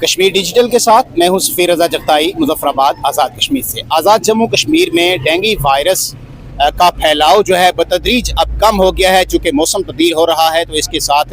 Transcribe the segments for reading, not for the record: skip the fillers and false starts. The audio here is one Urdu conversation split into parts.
کشمیر ڈیجیٹل کے ساتھ میں ہوں سفیر رضا جگتائی مظفرآباد آزاد کشمیر سے۔ آزاد جموں کشمیر میں ڈینگی وائرس کا پھیلاؤ جو ہے بتدریج اب کم ہو گیا ہے، چونکہ موسم تبدیل ہو رہا ہے تو اس کے ساتھ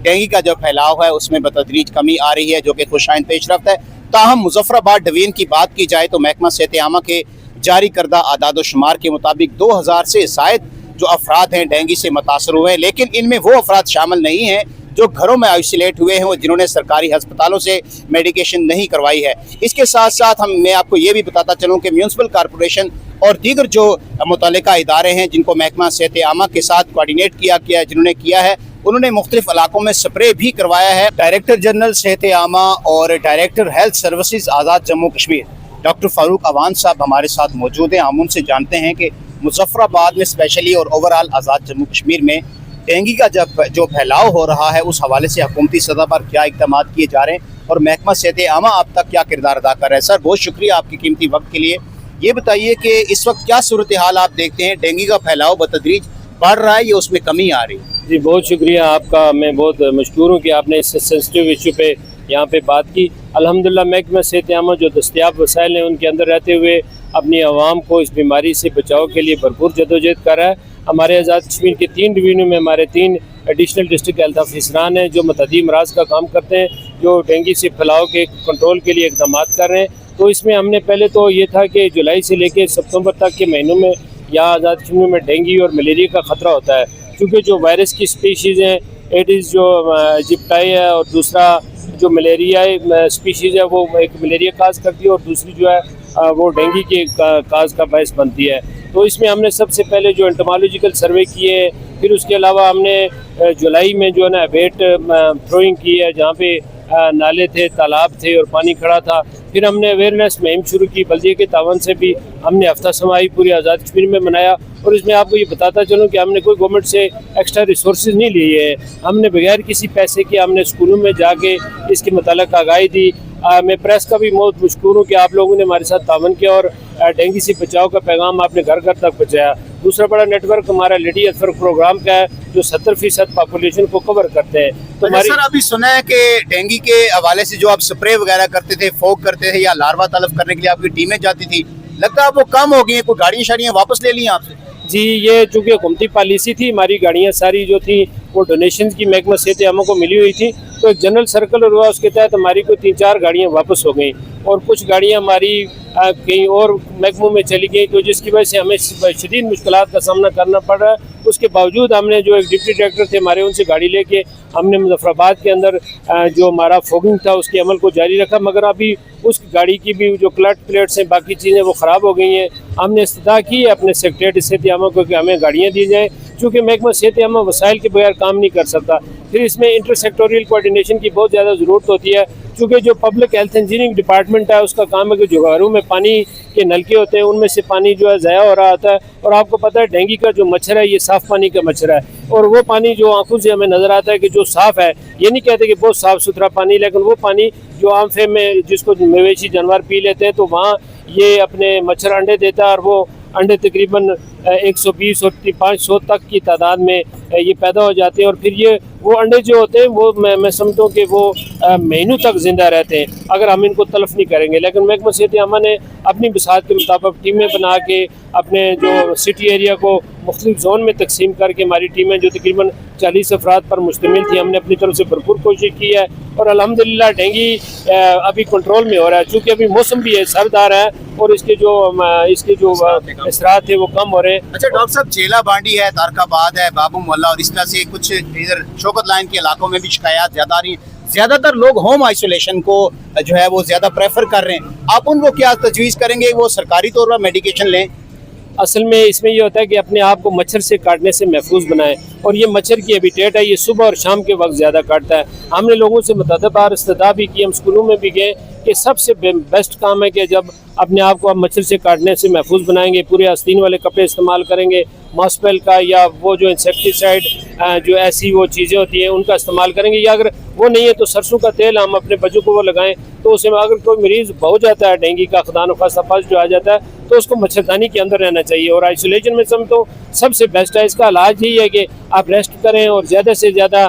ڈینگی کا جو پھیلاؤ ہے اس میں بتدریج کمی آ رہی ہے، جو کہ خوش آئند پیش رفت ہے۔ تاہم مظفرآباد ڈویژن کی بات کی جائے تو محکمہ صحت عامہ کے جاری کردہ اعداد و شمار کے مطابق 2000 سے زائد جو افراد ہیں ڈینگی سے متاثر ہوئے ہیں، لیکن ان میں وہ افراد شامل نہیں ہیں جو گھروں میں آئسولیٹ ہوئے ہیں، جنہوں نے سرکاری ہسپتالوں سے میڈیکیشن نہیں کروائی ہے۔ اس کے ساتھ ساتھ میں آپ کو یہ بھی بتاتا چلوں کہ میونسپل کارپوریشن اور دیگر جو متعلقہ ادارے ہیں جن کو محکمہ صحت عامہ کے ساتھ کوارڈینیٹ کیا گیا، جنہوں نے کیا ہے، انہوں نے مختلف علاقوں میں سپرے بھی کروایا ہے۔ ڈائریکٹر جنرل صحت عامہ اور ڈائریکٹر ہیلتھ سروسز آزاد جموں کشمیر ڈاکٹر فاروق اوان صاحب ہمارے ساتھ موجود ہیں۔ ہم ان سے جانتے ہیں کہ مظفرآباد میں اسپیشلی اور اوورآل آزاد جموں کشمیر میں ڈینگی کا جو پھیلاؤ ہو رہا ہے اس حوالے سے حکومتی سطح پر کیا اقدامات کیے جا رہے ہیں اور محکمہ صحت عامہ آپ تک کیا کردار ادا کر رہا ہے۔ سر بہت شکریہ آپ کی قیمتی وقت کے لیے۔ یہ بتائیے کہ اس وقت کیا صورتحال آپ دیکھتے ہیں، ڈینگی کا پھیلاؤ بتدریج بڑھ رہا ہے یا اس میں کمی آ رہی ہے؟ جی بہت شکریہ آپ کا، میں بہت مشکور ہوں کہ آپ نے اس سینسٹیو ایشو پہ یہاں پہ بات کی۔ الحمدللہ محکمہ صحت عامہ جو دستیاب وسائل ہیں ان کے اندر رہتے ہوئے اپنی عوام کو اس بیماری سے بچاؤ کے لیے بھرپور جدوجہد کر رہا ہے۔ ہمارے آزاد کشمیر کے 3 ڈویژنوں میں ہمارے 3 ایڈیشنل ڈسٹرکٹ ہیلتھ آفیسران ہیں جو متعدی امراض کا کام کرتے ہیں، جو ڈینگی سے پھیلاؤ کے کنٹرول کے لیے اقدامات کر رہے ہیں۔ تو اس میں ہم نے پہلے تو یہ تھا کہ جولائی سے لے کے ستمبر تک کے مہینوں میں یہاں آزاد کشمیر میں ڈینگی اور ملیریا کا خطرہ ہوتا ہے، کیونکہ جو وائرس کی اسپیشیز ہیں ایڈز جو جپٹائی ہے اور دوسرا جو ملیریا اسپیشیز ہے وہ ایک ملیریا کاز کرتی ہے اور دوسری جو ہے وہ ڈینگی کے کاز کا باعث بنتی ہے۔ تو اس میں ہم نے سب سے پہلے جو انٹمالوجیکل سروے کیے ہیں، پھر اس کے علاوہ ہم نے جولائی میں جو ہے نا ویٹ تھروئنگ کی ہے جہاں پہ نالے تھے، تالاب تھے اور پانی کھڑا تھا۔ پھر ہم نے اویئرنیس مہم شروع کی، بلدیہ کے تعاون سے بھی ہم نے ہفتہ سمائی پوری آزاد کشمیر میں منایا۔ اور اس میں آپ کو یہ بتاتا چلوں کہ ہم نے کوئی گورنمنٹ سے ایکسٹرا ریسورسز نہیں لیے ہیں، ہم نے بغیر کسی پیسے کے ہم نے اسکولوں میں جا کے اس کے متعلق آگاہی دی۔ میں پریس کا بھی بہت مشکور ہوں کہ آپ لوگوں نے ہمارے ساتھ تعاون کیا اور ڈینگی سے بچاؤ کا پیغام آپ نے گھر گھر تک پہنچایا۔ دوسرا بڑا نیٹ ورک ہمارا لیڈی ہیلتھ پروگرام کا ہے جو 70% پاپولیشن کو کور کرتے ہیں۔ تو سر ابھی سنا ہے کہ ڈینگی کے حوالے سے جو آپ سپرے وغیرہ کرتے تھے، فوگ کرتے تھے یا لاروا تلف کرنے کے لیے آپ کی ٹیمیں جاتی تھی، لگتا ہے وہ کم ہو گئی ہیں، کوئی گاڑیاں شاڑیاں واپس لے لی آپ سے؟ جی یہ چونکہ حکومتی پالیسی تھی، ہماری گاڑیاں ساری جو تھیں وہ ڈونیشنز کی محکمہ صحت عامہ کو ملی ہوئی تھی، تو ایک جنرل سرکل ہوا، اس کے تحت ہماری کوئی 3-4 گاڑیاں واپس ہو گئیں اور کچھ گاڑیاں ہماری کہیں اور محکموں میں چلی گئیں، تو جس کی وجہ سے ہمیں شدید مشکلات کا سامنا کرنا پڑ رہا ہے۔ اس کے باوجود ہم نے جو ایک ڈپٹی ڈائریکٹر تھے ہمارے، ان سے گاڑی لے کے ہم نے مظفرآباد کے اندر جو ہمارا فوگنگ تھا اس کے عمل کو جاری رکھا، مگر ابھی اس گاڑی کی بھی جو کلٹ پلیٹس ہیں باقی چیزیں وہ خراب ہو گئی ہیں۔ ہم نے استدعا کی ہے اپنے سیکریٹریٹ صحت عامہ کو کہ ہمیں گاڑیاں دی جائیں، چونکہ محکمہ صحت عامہ وسائل کے بغیر کام نہیں کر سکتا۔ پھر اس میں انٹر سیکٹوریل کوارڈینیشن کی بہت زیادہ ضرورت ہوتی ہے، چونکہ جو پبلک ہیلتھ انجینئرنگ ڈپارٹمنٹ ہے اس کا کام ہے کہ جو گھروں میں پانی کے نلکے ہوتے ہیں ان میں سے پانی جو ہے ضائع ہو رہا ہوتا ہے، اور آپ کو پتہ ہے ڈینگی کا جو مچھر ہے یہ صاف پانی کا مچھر ہے، اور وہ پانی جو آنکھوں سے ہمیں نظر آتا ہے کہ جو صاف ہے، یہ نہیں کہتے کہ بہت صاف ستھرا پانی، لیکن وہ پانی جو عام فہم میں جس کو مویشی جانور پی لیتے ہیں تو وہاں یہ اپنے مچھر انڈے دیتا ہے، اور وہ انڈے تقریباً 120 اور 500 تک کی تعداد میں یہ پیدا ہو جاتے ہیں، اور پھر یہ وہ انڈے جو ہوتے ہیں وہ میں سمجھتا ہوں کہ وہ مہینوں تک زندہ رہتے ہیں اگر ہم ان کو تلف نہیں کریں گے۔ لیکن محکمہ صحت عامہ نے اپنی بساط کے مطابق ٹیمیں بنا کے اپنے جو سٹی ایریا کو مختلف زون میں تقسیم کر کے ہماری ٹیمیں جو تقریباً 40 افراد پر مشتمل تھی، ہم نے اپنی طرف سے بھرپور کوشش کی ہے، اور الحمدللہ ڈینگی ابھی کنٹرول میں ہو رہا ہے، چونکہ ابھی موسم بھی ہے، سرد آ رہا ہے اور اس کے جو اثرات ہیں وہ کم ہو رہے ہیں۔ اچھا ڈاکٹر صاحب، جیلا بانڈی ہے، تارک آباد ہے، بابو محلہ اور اس طرح سے کچھ ادھر شوکت لائن کے علاقوں میں بھی شکایات زیادہ آ رہی ہیں، زیادہ تر لوگ ہوم آئسولیشن کو جو ہے وہ زیادہ پریفر کر رہے ہیں، آپ ان کو کیا تجویز کریں گے وہ سرکاری طور پر میڈیکیشن لیں؟ اصل میں اس میں یہ ہوتا ہے کہ اپنے آپ کو مچھر سے کاٹنے سے محفوظ بنائیں، اور یہ مچھر کی ہیبیٹیٹ ہے، یہ صبح اور شام کے وقت زیادہ کاٹتا ہے۔ ہم نے لوگوں سے متعدد بار استدعا بھی کی، ہم اسکولوں میں بھی گئے کہ سب سے بیسٹ کام ہے کہ جب اپنے آپ کو آپ مچھر سے کاٹنے سے محفوظ بنائیں گے، پورے آستین والے کپڑے استعمال کریں گے، ماسپیل کا یا وہ جو انسیکٹیسائڈ جو ایسی وہ چیزیں ہوتی ہیں ان کا استعمال کریں گے، یا اگر وہ نہیں ہے تو سرسوں کا تیل ہم اپنے بچوں کو وہ لگائیں، تو اسے اگر کوئی مریض ہو جاتا ہے ڈینگی کا، خدا نخواستہ پس جو آ جاتا ہے، تو اس کو مچھردانی کے اندر رہنا چاہیے، اور آئسولیشن میں سمجھتا ہوں سب سے بیسٹ ہے۔ اس کا علاج یہی ہے کہ آپ ریسٹ کریں اور زیادہ سے زیادہ